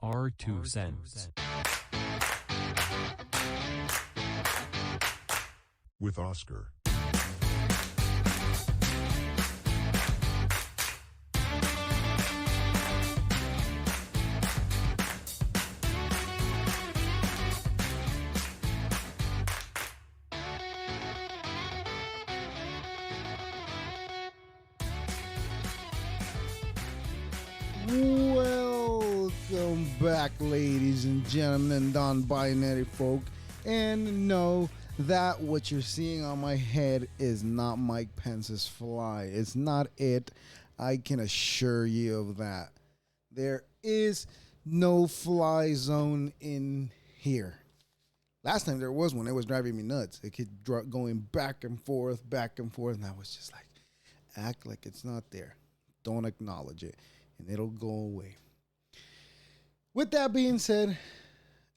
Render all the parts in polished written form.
Our 2 cents. With Oscar. Welcome back, ladies and gentlemen, non-binary folk. And know that what you're seeing on my head is not Mike Pence's fly. It's not it. I can assure you of that. There is no fly zone in here. Last time there was one, it was driving me nuts. It kept going back and forth, and I was just like, act like it's not there. Don't acknowledge it, and it'll go away. With that being said,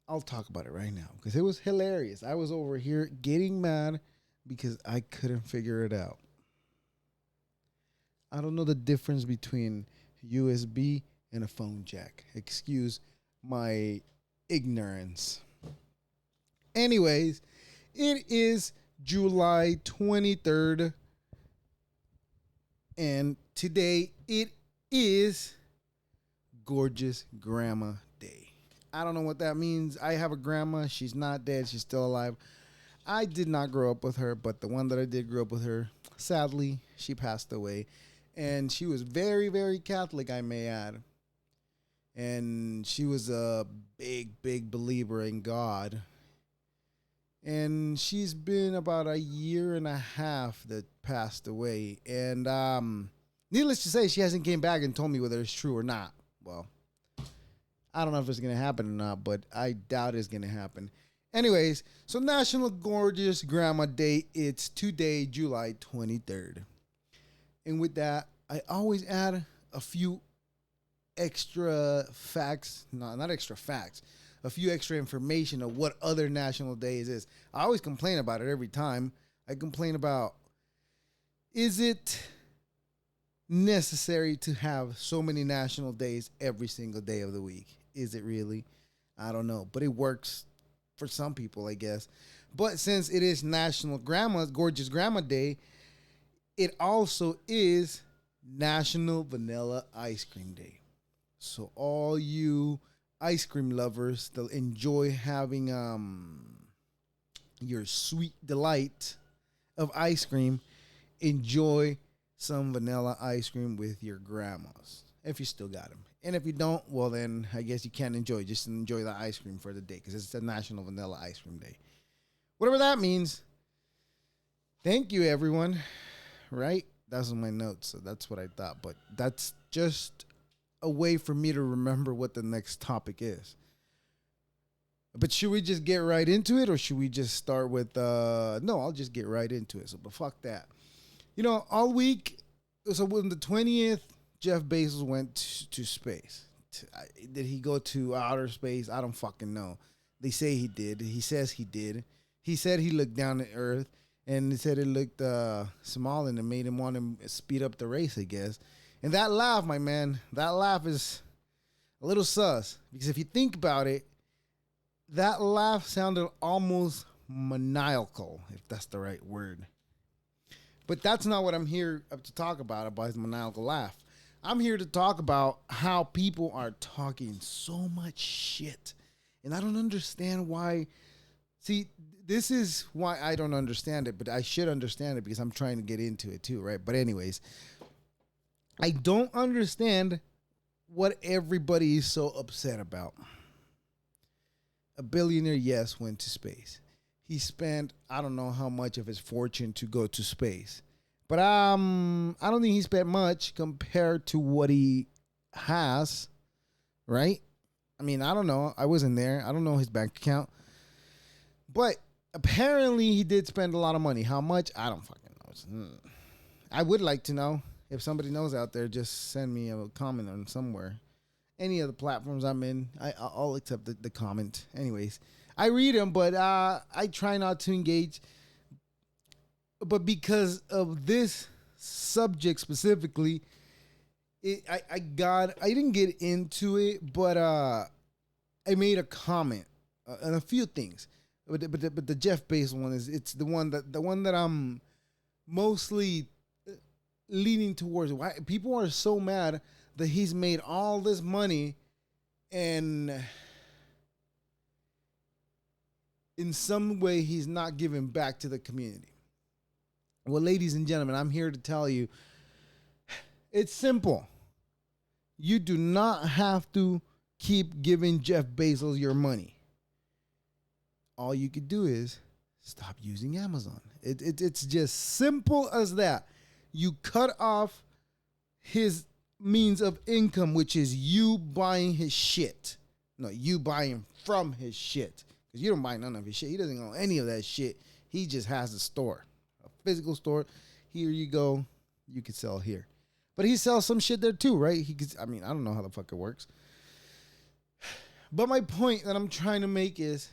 I'll talk about it right now because it was hilarious. I was over here getting mad because I couldn't figure it out. I don't know the difference between USB and a phone jack. Excuse my ignorance. Anyways, it is July 23rd, and today it is Gorgeous Grandma Day. I don't know what that means. I have a grandma. She's not dead. She's still alive. I did not grow up with her, but the one that I did grow up with her, sadly, she passed away. And she was very, very Catholic, I may add. And she was a big, big believer in God. And she's been about a year and a half that passed away. And needless to say, she hasn't came back and told me whether it's true or not. Well, I don't know if it's going to happen or not, but I doubt it's going to happen. Anyways, so National Gorgeous Grandma Day, it's today, July 23rd. And with that, I always add a few extra facts, not extra facts, a few extra information of what other national days is. I always complain about it every time. I complain about, is it necessary to have so many national days every single day of the week? Is it really? I don't know, but it works for some people, I guess. But since it is National Gorgeous Grandma Day, it also is National Vanilla Ice Cream Day. So all you ice cream lovers that enjoy having your sweet delight of ice cream, enjoy some vanilla ice cream with your grandmas, if you still got them. And if you don't, well then I guess you can't enjoy. Just enjoy the ice cream for the day because it's a National Vanilla Ice Cream Day. Whatever that means. Thank you, everyone. Right? That's in my notes, so that's what I thought. But that's just a way for me to remember what the next topic is. But should we just get right into it, or should we just start with no, I'll just get right into it. So but fuck that. You know, all week, so on the 20th, Jeff Bezos went to space. Did he go to outer space? I don't fucking know. They say he did. He says he did. He said he looked down at Earth, and he said it looked small, and it made him want to speed up the race, I guess. And that laugh, my man, that laugh is a little sus. Because if you think about it, that laugh sounded almost maniacal, if that's the right word. But that's not what I'm here to talk about his maniacal laugh. I'm here to talk about how people are talking so much shit. And I don't understand why. See, this is why I don't understand it, but I should understand it because I'm trying to get into it too, right? But anyways, I don't understand what everybody is so upset about. A billionaire, yes, went to space. He spent, I don't know how much of his fortune to go to space. But I don't think he spent much compared to what he has, right? I mean, I don't know. I wasn't there. I don't know his bank account. But apparently he did spend a lot of money. How much? I don't fucking know. I would like to know. If somebody knows out there, just send me a comment on somewhere. Any of the platforms I'm in, I'll accept the comment. Anyways, I read them, but I try not to engage. But because of this subject specifically, I didn't get into it, but I made a comment on a few things, but the Jeff Bezos one is it's the one that I'm mostly leaning towards. Why people are so mad that he's made all this money and in some way he's not giving back to the community. Well, ladies and gentlemen, I'm here to tell you it's simple. You do not have to keep giving Jeff Bezos your money. All you could do is stop using Amazon. It's just simple as that. You cut off his means of income, which is you buying his shit. No, you buying from his shit. Because you don't buy none of his shit. He doesn't own any of that shit. He just has a store, a physical store. Here you go. You can sell here. But he sells some shit there too, right? I don't know how the fuck it works. But my point that I'm trying to make is,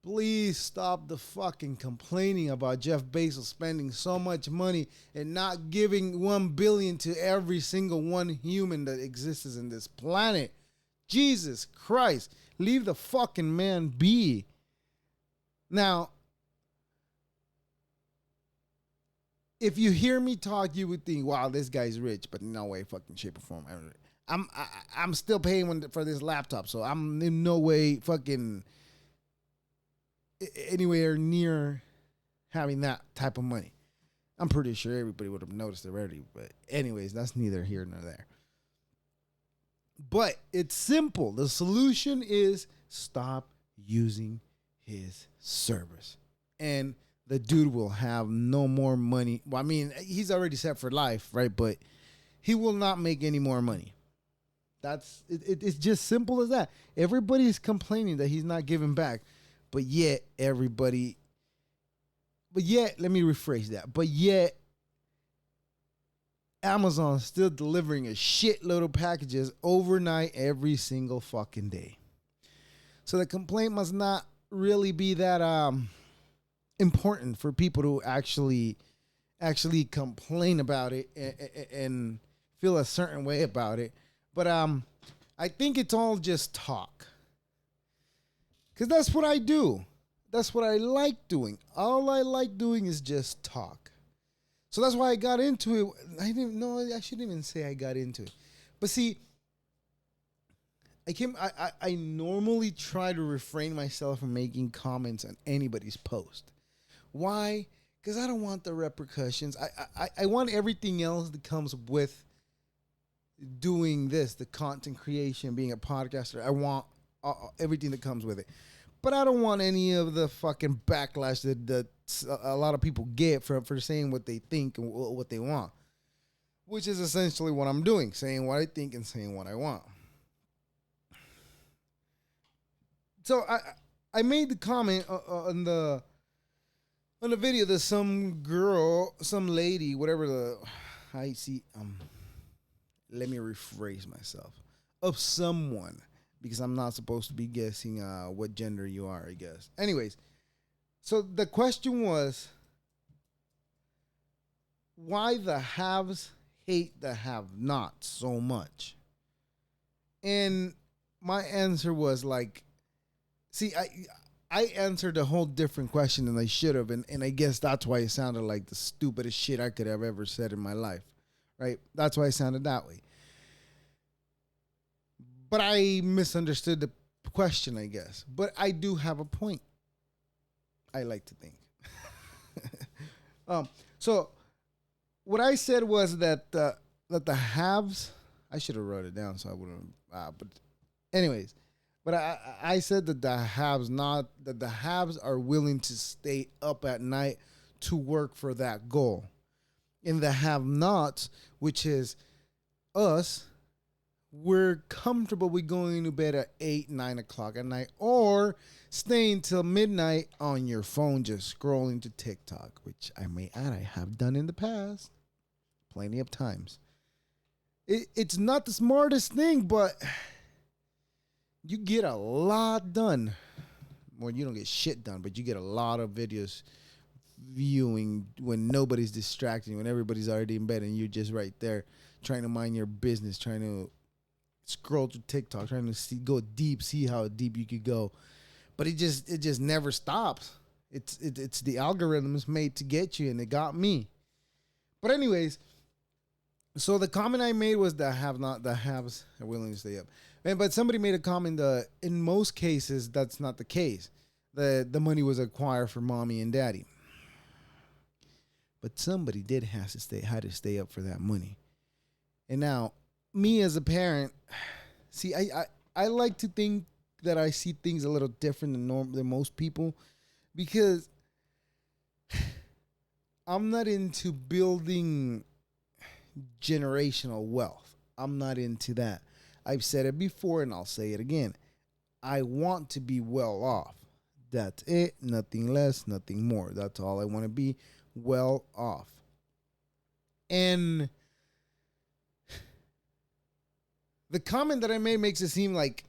please stop the fucking complaining about Jeff Bezos spending so much money and not giving $1 billion to every single one human that exists in this planet. Jesus Christ, leave the fucking man be. Now, if you hear me talk, you would think, wow, this guy's rich, but no way, fucking shape or form. I'm still paying for this laptop, so I'm in no way fucking anywhere near having that type of money. I'm pretty sure everybody would have noticed already, but anyways, that's neither here nor there. But it's simple. The solution is stop using his service. And the dude will have no more money. Well, I mean, he's already set for life, right? But he will not make any more money. It's just simple as that. Everybody's complaining that he's not giving back. But yet, let me rephrase that. But yet, Amazon's still delivering a shitload of packages overnight every single fucking day. So the complaint must not really be that important for people to actually complain about it and feel a certain way about it. But I think it's all just talk. Because that's what I do. That's what I like doing. All I like doing is just talk. So that's why I got into it. I shouldn't even say I got into it. But see, I normally try to refrain myself from making comments on anybody's post. Why? Because I don't want the repercussions. I want everything else that comes with doing this, the content creation, being a podcaster. I want everything that comes with it. But I don't want any of the fucking backlash that a lot of people get for saying what they think and what they want. Which is essentially what I'm doing, saying what I think and saying what I want. So I made the comment on the video that some girl, some lady, whatever let me rephrase myself. Of someone, because I'm not supposed to be guessing what gender you are, I guess. Anyways, so the question was, why the haves hate the have-nots so much? And my answer was like, see, I answered a whole different question than I should have, and I guess that's why it sounded like the stupidest shit I could have ever said in my life, right? That's why it sounded that way. But I misunderstood the question, I guess. But I do have a point, I like to think. So what I said was that the haves, I should have wrote it down so I wouldn't. But anyways, but I said that the haves are willing to stay up at night to work for that goal, and the have-nots, which is us, we're comfortable with going to bed at 8, 9 o'clock at night, or staying till midnight on your phone just scrolling to TikTok, which I may add I have done in the past plenty of times. It's not the smartest thing, but you get a lot done. Well, you don't get shit done, but you get a lot of videos viewing when nobody's distracting, when everybody's already in bed and you're just right there trying to mind your business, trying to scroll through TikTok, trying to go deep, see how deep you could go, but it just never stops. It's the algorithms made to get you, and it got me. But anyways, so the comment I made was the have not, the haves are willing to stay up. But somebody made a comment that in most cases that's not the case. The money was acquired for mommy and daddy. But somebody did had to stay up for that money. And now, me as a parent, see, I like to think that I see things a little different than most people, because I'm not into building generational wealth. I'm not into that. I've said it before and I'll say it again. I want to be well off. That's it. Nothing less, nothing more. That's all I want to be, well off. And the comment that I made makes it seem like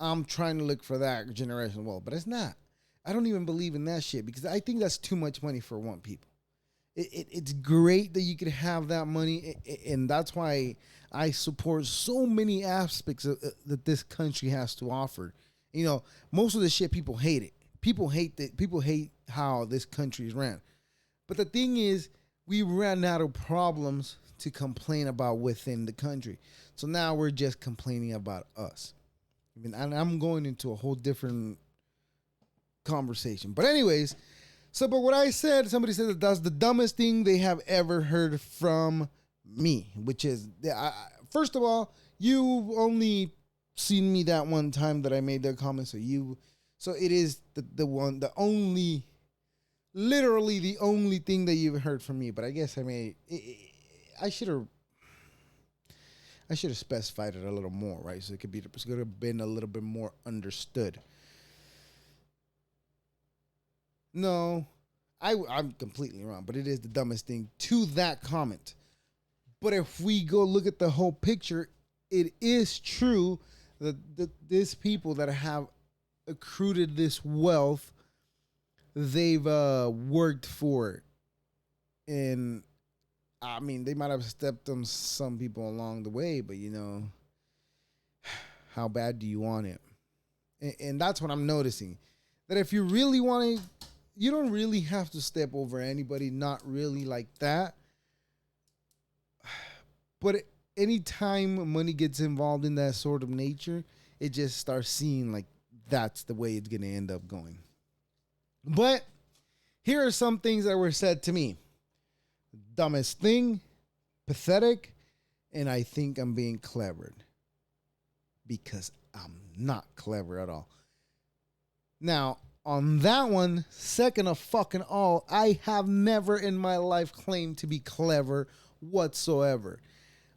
I'm trying to look for that generational wealth, but it's not. I don't even believe in that shit, because I think that's too much money for one people. It's great that you could have that money, and that's why I support so many aspects that this country has to offer. You know, most of the shit, people hate it. People hate how this country is ran. But the thing is, we ran out of problems to complain about within the country. So now we're just complaining about us. I mean, and I'm going into a whole different conversation. But anyways, but what I said, somebody said that that's the dumbest thing they have ever heard from me, which is, first of all, you only seen me that one time that I made that comment. So it is literally the only thing that you've heard from me. But I guess I should have specified it a little more, right? So it could have been a little bit more understood. No, I'm completely wrong, but it is the dumbest thing to that comment. But if we go look at the whole picture, it is true that these people that have accrued this wealth, they've worked for it. And I mean, they might have stepped on some people along the way, but how bad do you want it? And that's what I'm noticing. That if you really want it, you don't really have to step over anybody, not really like that. But anytime money gets involved in that sort of nature, it just starts seeing like that's the way it's going to end up going. But here are some things that were said to me. Dumbest thing, pathetic, and I think I'm being clevered. Because I'm not clever at all. Now, on that one, second of fucking all, I have never in my life claimed to be clever whatsoever.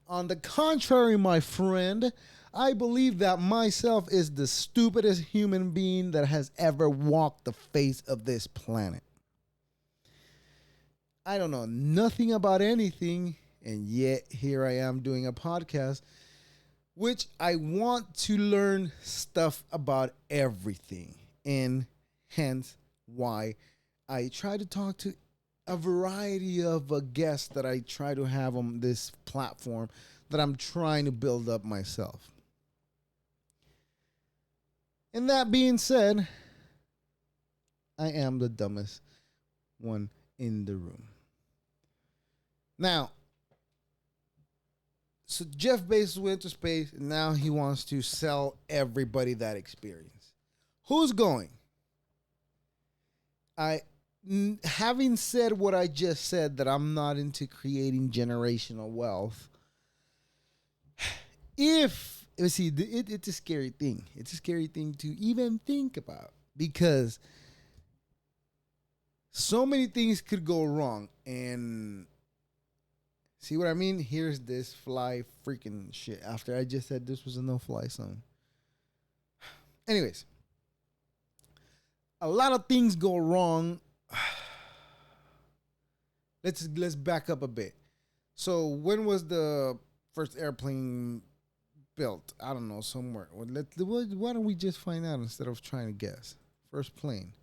On the contrary, my friend, I believe that myself is the stupidest human being that has ever walked the face of this planet. I don't know nothing about anything, and yet here I am doing a podcast, which I want to learn stuff about everything, and hence why I try to talk to a variety of guests that I try to have on this platform that I'm trying to build up myself. And that being said, I am the dumbest one in the room. Now, so Jeff Bezos went to space, and now he wants to sell everybody that experience. Who's going? Having said what I just said, that I'm not into creating generational wealth. It's a scary thing. It's a scary thing to even think about, because so many things could go wrong. And see what I mean? Here's this fly freaking shit after I just said this was a no-fly zone. Anyways, a lot of things go wrong. Let's back up a bit. So when was the first airplane built? I don't know, somewhere. Why don't we just find out instead of trying to guess? First plane,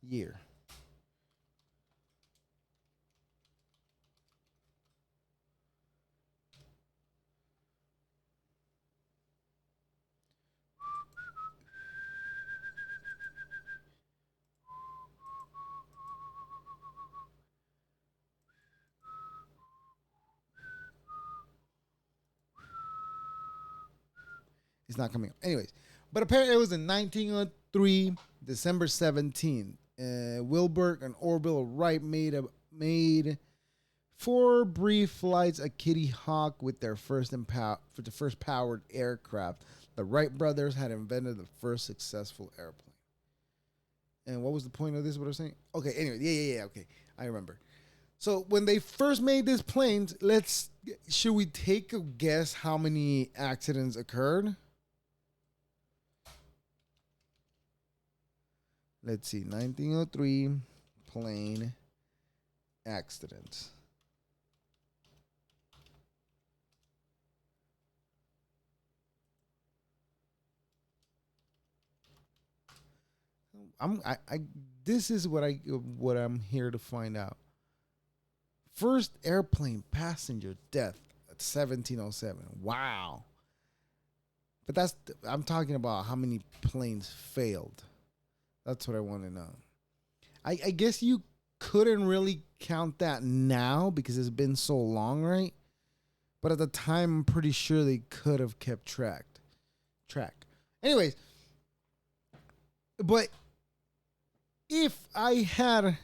year. It's not coming up. Anyways, but apparently it was in 1903, December 17th. Wilbur and Orville Wright made four brief flights at Kitty Hawk with their for the first powered aircraft. The Wright brothers had invented the first successful airplane. And what was the point of this? What I was saying? Okay, anyway, yeah. Okay, I remember. So when they first made these planes, should we take a guess how many accidents occurred? Let's see, 1903 plane accidents. This is what I'm here to find out. First airplane passenger death at 1707. Wow. But I'm talking about how many planes failed. That's what I want to know. I guess you couldn't really count that now because it's been so long, right? But at the time, I'm pretty sure they could have kept track. Anyways, but if I had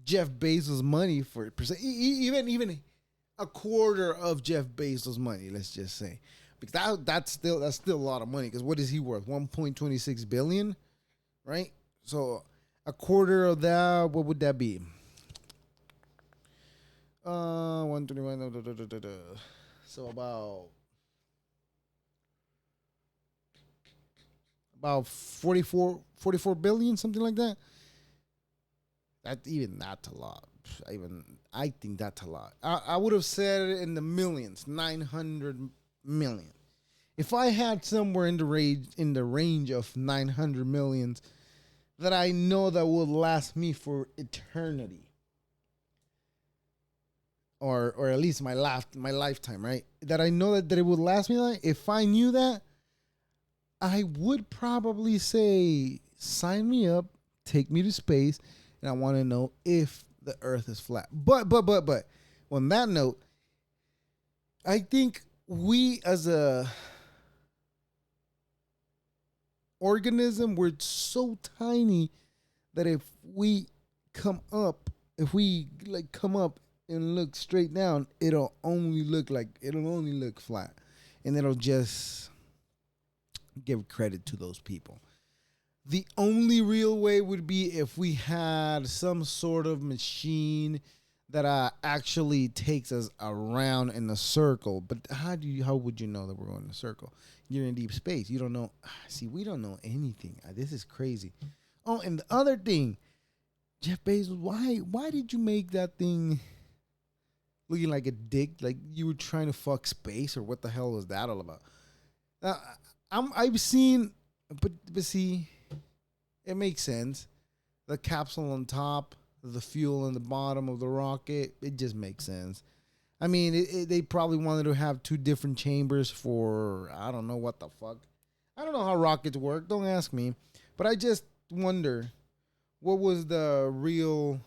Jeff Bezos' money for even a quarter of Jeff Bezos' money, let's just say, because that's still a lot of money. Because what is he worth? 1.26 billion, right? So a quarter of that, what would that be? 121. So about 44 billion, something like that. That's a lot. I think that's a lot. I would have said it in the millions, 900 million. If I had somewhere in the range of 900 millions that I know that will last me for eternity, or at least my lifetime, right? That I know that it would last me. Like, if I knew that, I would probably say, sign me up, take me to space, and I want to know if the Earth is flat. But on that note, I think we as a organism, we're so tiny that if we come up and look straight down, it'll only look flat, and it'll just give credit to those people. The only real way would be if we had some sort of machine that actually takes us around in a circle. But how would you know that we're going in a circle? You're in deep space. You don't know. See, we don't know anything. This is crazy. Oh, and the other thing, Jeff Bezos, why did you make that thing looking like a dick? Like you were trying to fuck space, or what the hell was that all about? I've seen, but see, it makes sense. The capsule on top, the fuel on the bottom of the rocket, it just makes sense. I mean, they probably wanted to have two different chambers for, I don't know what the fuck. I don't know how rockets work. Don't ask me. But I just wonder, what was the real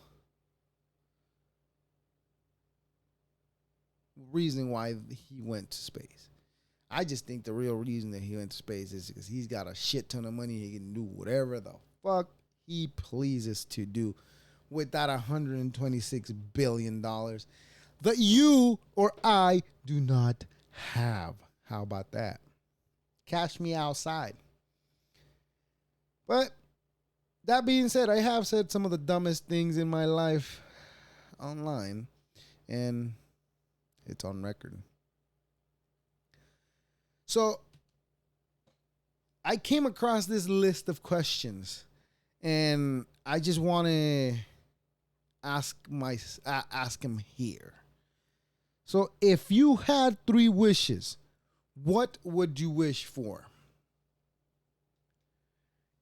reason why he went to space? I just think the real reason that he went to space is because he's got a shit ton of money. He can do whatever the fuck he pleases to do with that $126 billion that you or I do not have. How about that? Cash me outside. But that being said, I have said some of the dumbest things in my life online, and it's on record. So I came across this list of questions, and I just want to ask him here. So if you had 3 wishes, what would you wish for?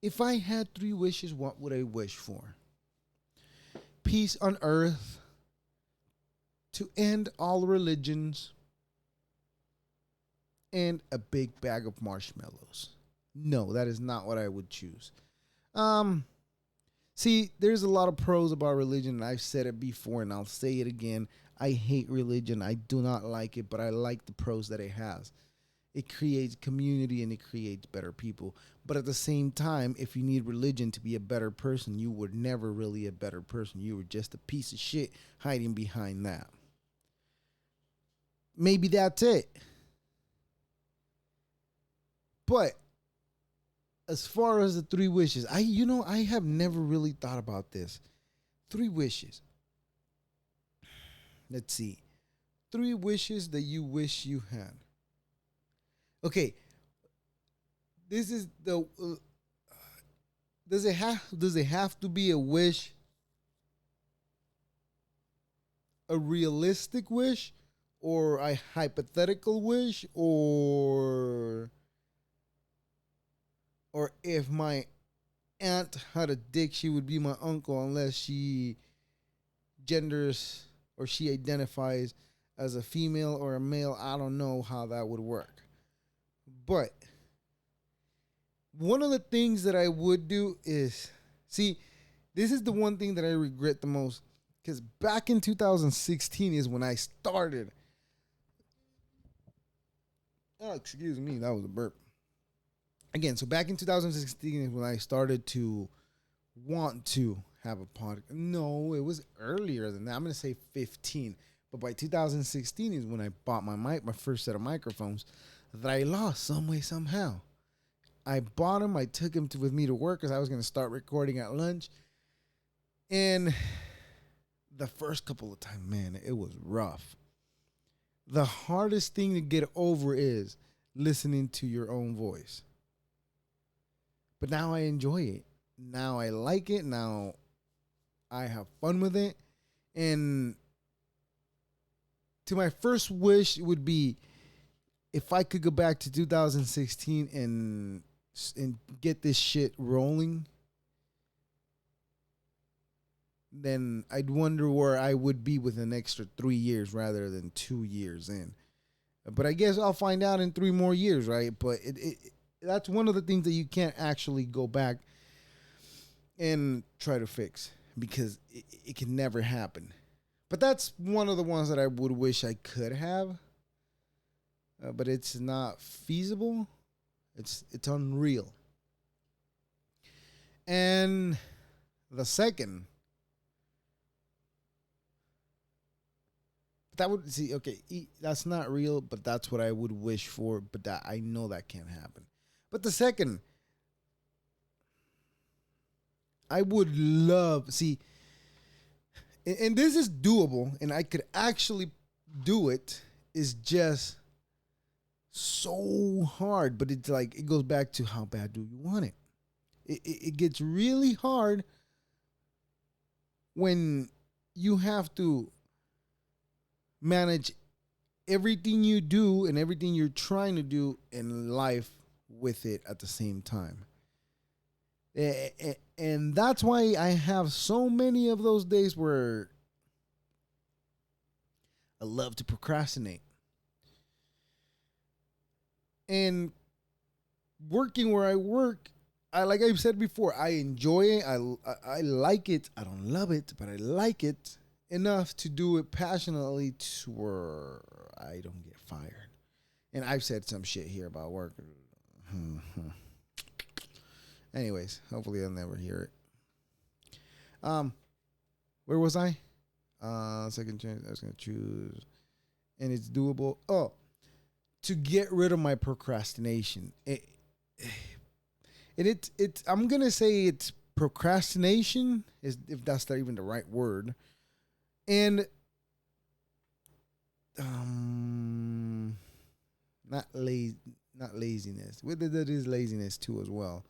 If I had 3 wishes, what would I wish for? Peace on earth, to end all religions, and a big bag of marshmallows. No, that is not what I would choose. See, there's a lot of pros about religion, and I've said it before, and I'll say it again. I hate religion. I do not like it, but I like the pros that it has. It creates community and it creates better people. But at the same time, if you need religion to be a better person, you were never really a better person. You were just a piece of shit hiding behind that. Maybe that's it. But as far as the three wishes, I have never really thought about this. Three wishes. Let's see. Three wishes that you wish you had. Okay. This is the does it have to be a wish, a realistic wish, or a hypothetical wish, or if my aunt had a dick, she would be my uncle unless she genders or she identifies as a female or a male. I don't know how that would work. But one of the things that I would do is, see, this is the one thing that I regret the most. Because back in 2016 is when I started. Oh, excuse me, that was a burp. Again, so back in 2016 is when I started to want to have a podcast. No, it was earlier than that. I'm going to say 15. But by 2016 is when I bought my first set of microphones that I lost some way, somehow. I bought them. I took them with me to work because I was going to start recording at lunch. And the first couple of times, man, it was rough. The hardest thing to get over is listening to your own voice. But now I enjoy it. Now I like it. Now I have fun with it. And to my first wish would be if I could go back to 2016 and get this shit rolling, then I'd wonder where I would be with an extra 3 years rather than 2 years in. But I guess I'll find out in 3 more years, right? But that's one of the things that you can't actually go back and try to fix because it can never happen. But that's one of the ones that I would wish I could have. But it's not feasible. It's unreal. And the second, that would see, okay, that's not real, but that's what I would wish for. But that I know that can't happen. But the second, I would love, see, and this is doable, and I could actually do it, is just so hard. But it's like, it goes back to how bad do you want it? It gets really hard when you have to manage everything you do and everything you're trying to do in life with it at the same time. And that's why I have so many of those days where I love to procrastinate. And working where I work, like I've said before, I enjoy it. I like it. I don't love it, but I like it enough to do it passionately to where I don't get fired. And I've said some shit here about work. Anyways, hopefully I'll never hear it. Where was I? Second chance. I was gonna choose, and it's doable. Oh, to get rid of my procrastination. I'm gonna say it's procrastination, is if that's not even the right word, and not laziness. That is laziness too as well.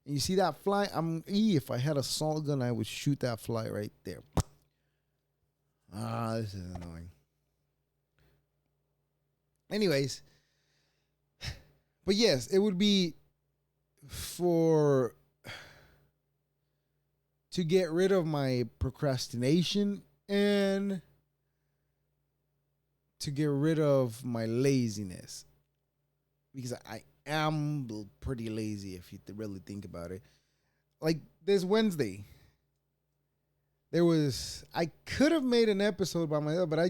And you see that fly? If I had a salt gun, I would shoot that fly right there. This is annoying. Anyways, but yes, it would be to get rid of my procrastination and to get rid of my laziness, because I am pretty lazy if you really think about it. Like this Wednesday, I could have made an episode by myself, but I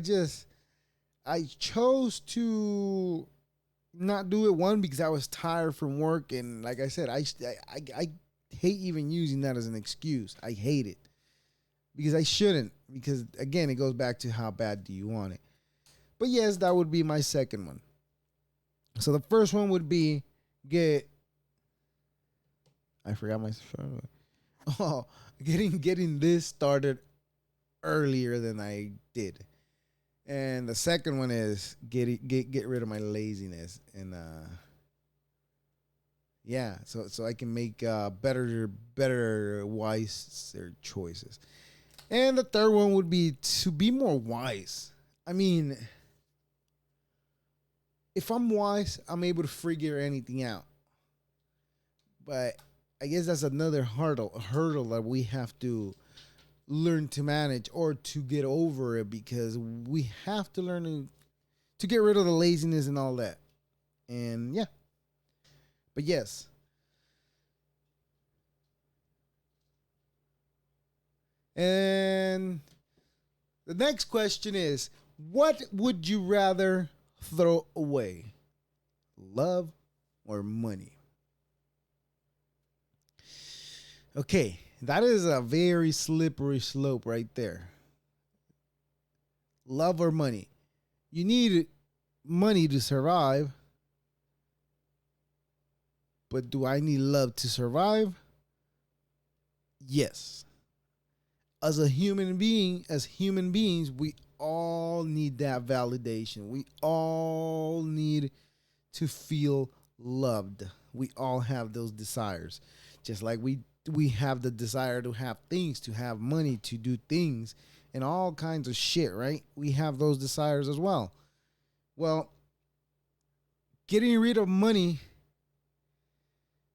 chose to not do it. One, because I was tired from work, and like I said, I hate even using that as an excuse. I hate it because I shouldn't. Because again, it goes back to how bad do you want it. But yes, that would be my second one. So the first one would be get. I forgot my. Oh, getting this started earlier than I did. And the second one is get rid of my laziness and yeah, so I can make better wiser choices. And the third one would be to be more wise. I mean, if I'm wise, I'm able to figure anything out. But I guess that's another hurdle that we have to learn to manage or to get over it, because we have to learn to get rid of the laziness and all that. And yeah, but yes. And the next question is, what would you rather throw away? Love or money? Okay, that is a very slippery slope right there. Love or money? You need money to survive, but do I need love to survive? Yes. As a human being, as human beings, we all need that validation. We all need to feel loved. We all have those desires. Just like we have the desire to have things, to have money, to do things, and all kinds of shit, right? We have those desires as well. Well, getting rid of money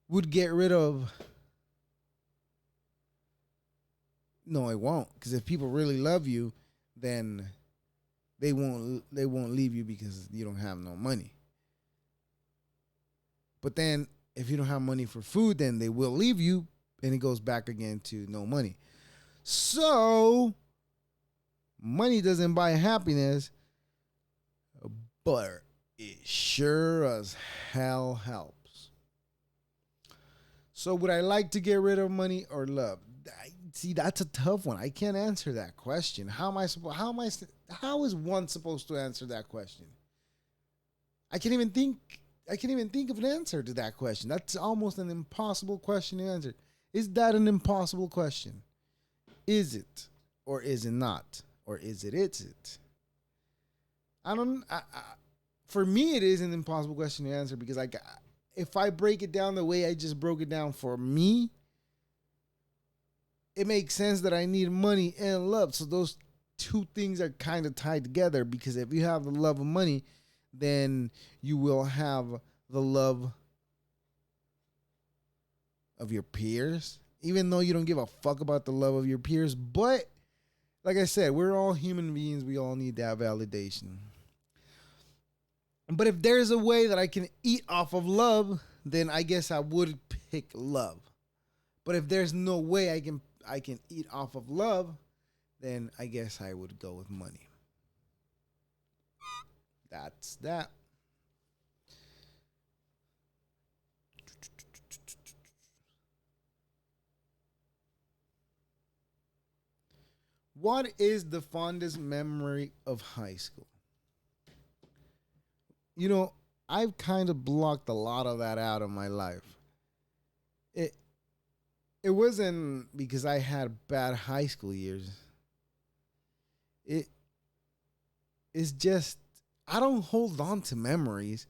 would get rid of. No, it won't. Because if people really love you, then they won't leave you because you don't have no money. But then if you don't have money for food, then they will leave you, and it goes back again to no money. So money doesn't buy happiness, but it sure as hell helps. So would I like to get rid of money or love? See, that's a tough one. I can't answer that question. How is one supposed to answer that question? I can't even think I can't even think of an answer to that question. That's almost an impossible question to answer. Is that an impossible question? Is it, or is it not, or is it? I don't. For me, it is an impossible question to answer, because if I break it down the way I just broke it down for me, it makes sense that I need money and love. So those two things are kind of tied together, because if you have the love of money, then you will have the love of your peers, even though you don't give a fuck about the love of your peers. But like I said, we're all human beings. We all need that validation. But if there's a way that I can eat off of love, then I guess I would pick love. But if there's no way I can eat off of love, then I guess I would go with money. That's that. What is the fondest memory of high school? You know, I've kind of blocked a lot of that out of my life. It it wasn't because I had bad high school years. It it's just I don't hold on to memories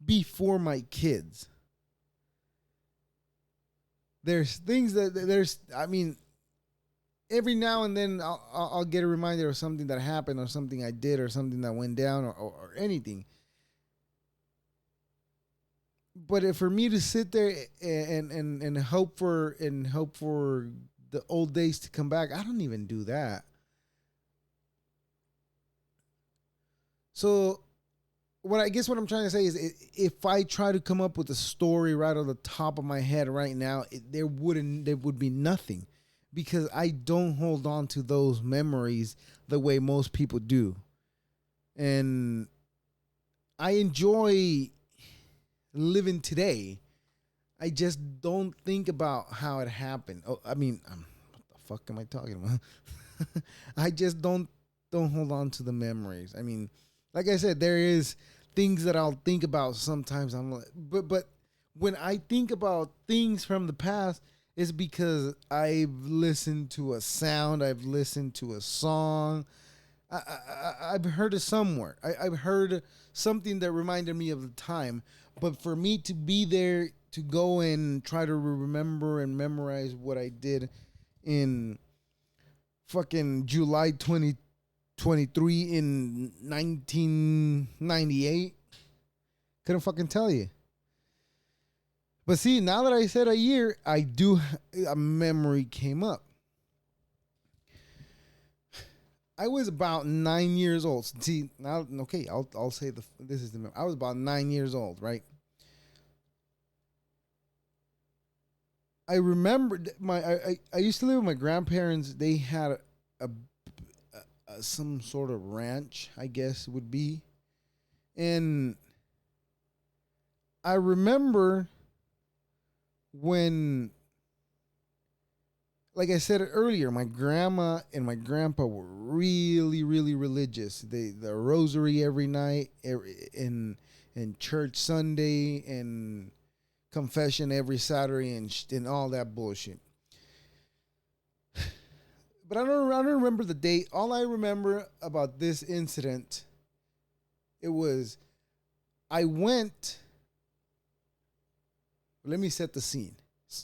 before my kids. There's things that there's I mean, every now and then I'll get a reminder of something that happened, or something I did, or something that went down, or anything. But if for me to sit there and hope for the old days to come back, I don't even do that. So what I'm trying to say is, if I try to come up with a story right on the top of my head right now, there would be nothing, because I don't hold on to those memories the way most people do. And I enjoy living today. I just don't think about how it happened. Oh, I mean, what the fuck am I talking about? I just don't hold on to the memories. I mean, like I said, there is things that I'll think about sometimes. I'm like, but when I think about things from the past, it's because I've listened to a sound, I've listened to a song, I've heard it somewhere. I've heard something that reminded me of the time. But for me to be there to go and try to remember and memorize what I did in fucking July 2023 in 1998, couldn't fucking tell you. But see, now that I said a year, a memory came up. I was about 9 years old. See, now, okay, I'll say this is the. I was about 9 years old, right? I remember I used to live with my grandparents. They had some sort of ranch, I guess would be, and I remember when, like I said earlier, my grandma and my grandpa were really, really religious. The rosary every night, in church Sunday, and confession every Saturday, and all that bullshit. But I don't remember the date. All I remember about this incident, it was I went. Let me set the scene.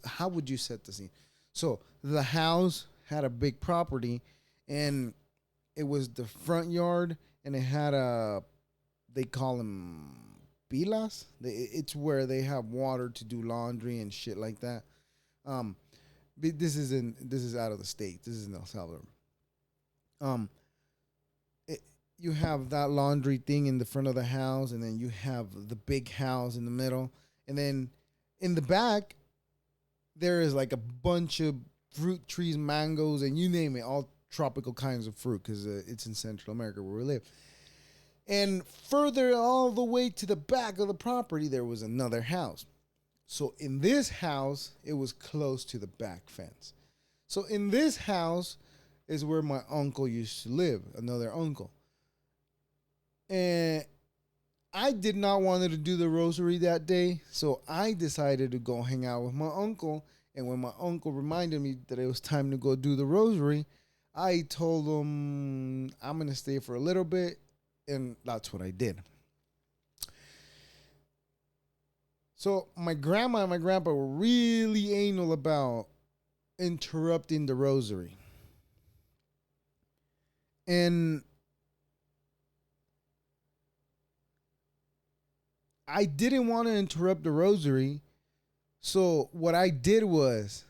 How would you set the scene? So the house had a big property, and it was the front yard, and it had they call them pilas. It's where they have water to do laundry and shit like that. Um, this is out of the state. This is in El Salvador. Um, you have that laundry thing in the front of the house, and then you have the big house in the middle, and then in the back there is like a bunch of fruit trees, mangoes, and you name it, all tropical kinds of fruit, because it's in Central America where we live. And further, all the way to the back of the property, there was another house. So in this house, it was close to the back fence. So in this house is where my uncle used to live, another uncle. And I did not want to do the rosary that day, so I decided to go hang out with my uncle. And when my uncle reminded me that it was time to go do the rosary, I told him I'm going to stay for a little bit, and that's what I did. So my grandma and my grandpa were really anal about interrupting the rosary. And I didn't want to interrupt the rosary. So what I did was,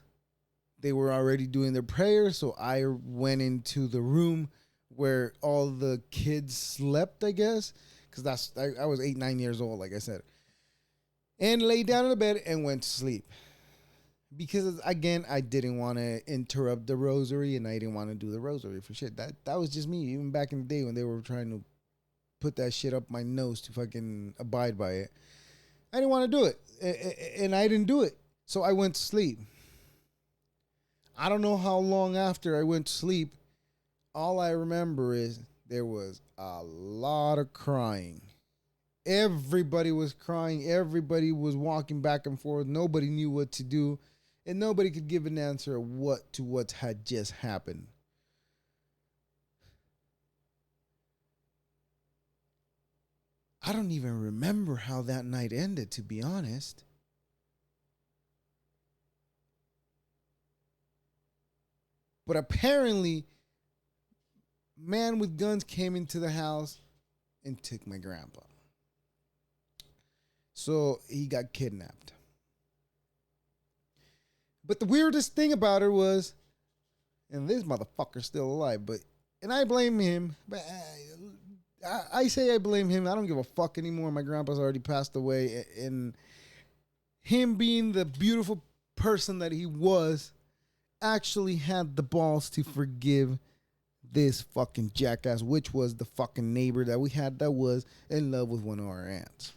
they were already doing their prayer. So I went into the room where all the kids slept, I guess. Because I was 8, 9 years old, like I said. And laid down in the bed and went to sleep. Because, again, I didn't want to interrupt the rosary, and I didn't want to do the rosary for shit. That was just me, even back in the day when they were trying to put that shit up my nose to fucking abide by it. I didn't want to do it, and I didn't do it. So I went to sleep. I don't know how long after I went to sleep. All I remember is there was a lot of crying. Everybody was crying. Everybody was walking back and forth. Nobody knew what to do. And nobody could give an answer of what had just happened. I don't even remember how that night ended, to be honest. But apparently, man with guns came into the house and took my grandpa. So he got kidnapped. But the weirdest thing about it was, and this motherfucker's still alive, and I blame him, but I say I blame him. I don't give a fuck anymore. My grandpa's already passed away, and him being the beautiful person that he was, actually had the balls to forgive this fucking jackass, which was the fucking neighbor that we had that was in love with one of our aunts.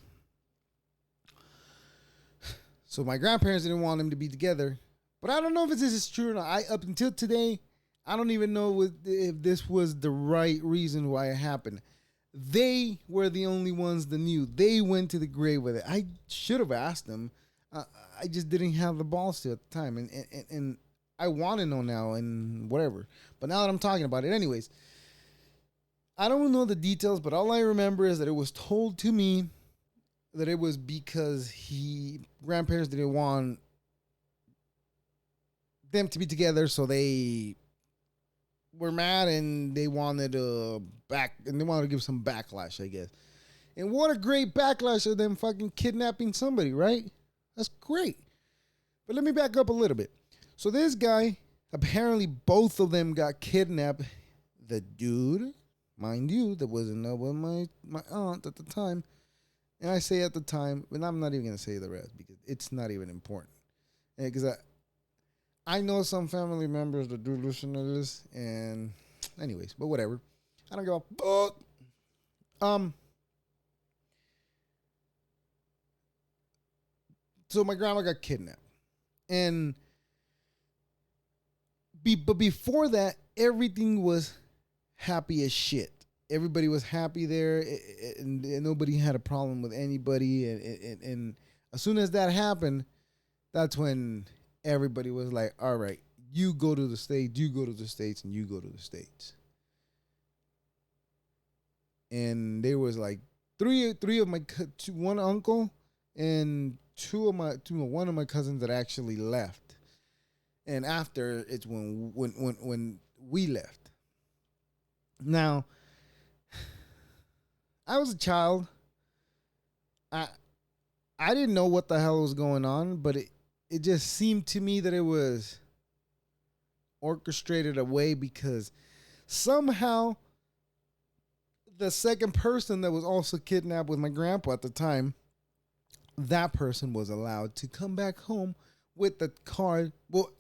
So my grandparents didn't want them to be together. But I don't know if this is true or not. Up until today, I don't even know if this was the right reason why it happened. They were the only ones that knew. They went to the grave with it. I should have asked them. I just didn't have the balls to at the time. And I want to know now and whatever. But now that I'm talking about it, anyways, I don't know the details, but all I remember is that it was told to me that it was because grandparents didn't want them to be together, so they were mad and they wanted to give some backlash, I guess. And what a great backlash of them fucking kidnapping somebody, right? That's great. But let me back up a little bit. So this guy, apparently both of them got kidnapped. The dude, mind you, that was in love with my aunt at the time. And I say at the time, and I'm not even going to say the rest because it's not even important. Because I know some family members that do listen to this, and anyways, but whatever. I don't give a fuck. So my grandma got kidnapped. And but before that, everything was happy as shit. Everybody was happy there, and nobody had a problem with anybody. And as soon as that happened, that's when everybody was like, all right, you go to the States, you go to the States, and you go to the States. And there was like three of my, one uncle and one of my cousins that actually left. And after, it's when we left. Now, I was a child. I didn't know what the hell was going on, but it just seemed to me that it was orchestrated away because somehow the second person that was also kidnapped with my grandpa at the time, that person was allowed to come back home with the car. Well,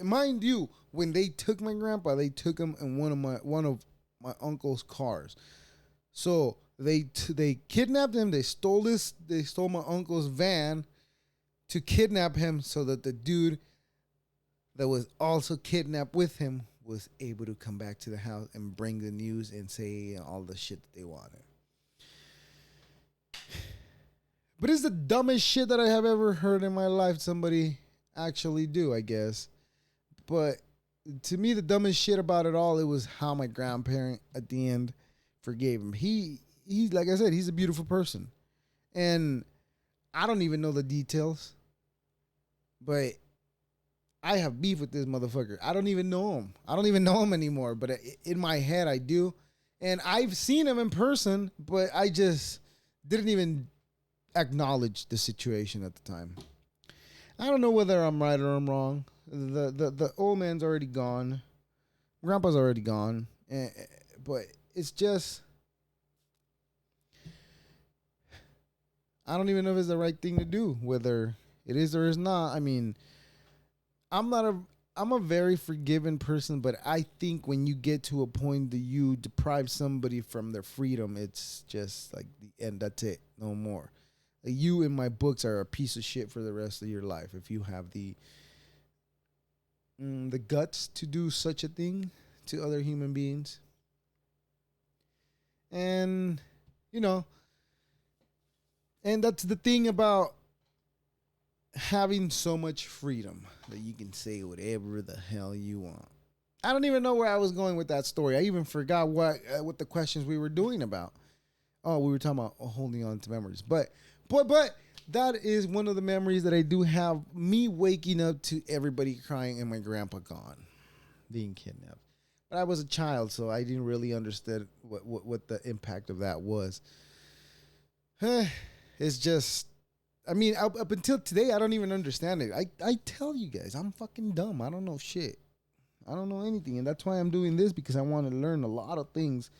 mind you, when they took my grandpa, they took him in one of my uncle's cars. So they kidnapped him. They stole my uncle's van to kidnap him so that the dude that was also kidnapped with him was able to come back to the house and bring the news and say all the shit that they wanted. But it's the dumbest shit that I have ever heard in my life somebody actually do, I guess. But to me, the dumbest shit about it all, it was how my grandparent at the end forgave him. He like I said, he's a beautiful person. And I don't even know the details. But I have beef with this motherfucker. I don't even know him. I don't even know him anymore. But in my head, I do. And I've seen him in person, but I just didn't even acknowledge the situation at the time. I don't know whether I'm right or I'm wrong. The old man's already gone. Grandpa's already gone. But it's just, I don't even know if it's the right thing to do, whether it is or is not. I mean, I'm a very forgiving person, but I think when you get to a point that you deprive somebody from their freedom, it's just like the end. That's it. No more. Like, you in my books are a piece of shit for the rest of your life if you have the guts to do such a thing to other human beings. And, and that's the thing about having so much freedom that you can say whatever the hell you want. I don't even know where I was going with that story. I even forgot what the questions we were doing about. Oh, we were talking about holding on to memories. But that is one of the memories that I do have, me waking up to everybody crying and my grandpa gone, being kidnapped. But I was a child, so I didn't really understand what the impact of that was. It's just, I mean, up until today, I don't even understand it. I tell you guys, I'm fucking dumb. I don't know shit. I don't know anything. And that's why I'm doing this, because I want to learn a lot of things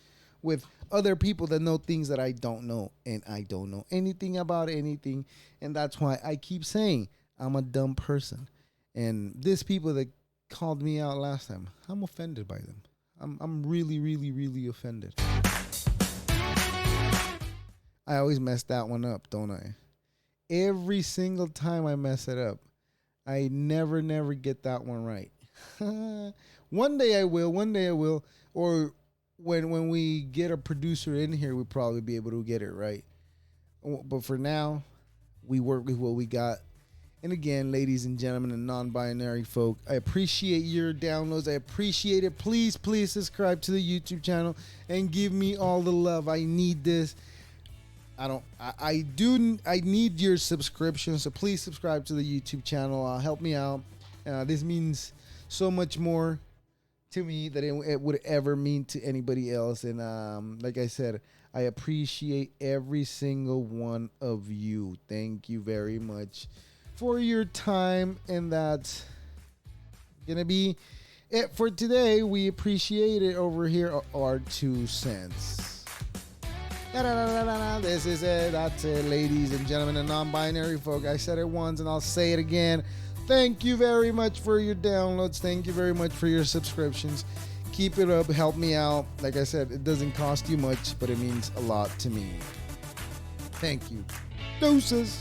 with other people that know things that I don't know. And I don't know anything about anything. And that's why I keep saying I'm a dumb person. And these people that called me out last time, I'm offended by them. I'm really, really, really offended. I always mess that one up, don't I? Every single time I mess it up. I never get that one right. One day I will. Or when we get a producer in here, we'll probably be able to get it right. But for now, we work with what we got. And again, ladies and gentlemen and non-binary folk, I appreciate your downloads. I appreciate it. Please subscribe to the YouTube channel and give me all the love. I need this. I need your subscription, so please subscribe to the YouTube channel. Help me out. This means so much more to me than it would ever mean to anybody else. And like I said, I appreciate every single one of you. Thank you very much for your time. And that's gonna be it for today. We appreciate it over here at our 2 cents. This is it. That's it, ladies and gentlemen and non-binary folk. I said it once and I'll say it again. Thank you very much for your downloads. Thank you very much for your subscriptions. Keep it up. Help me out. Like I said, it doesn't cost you much, but it means a lot to me. Thank you. Deuces.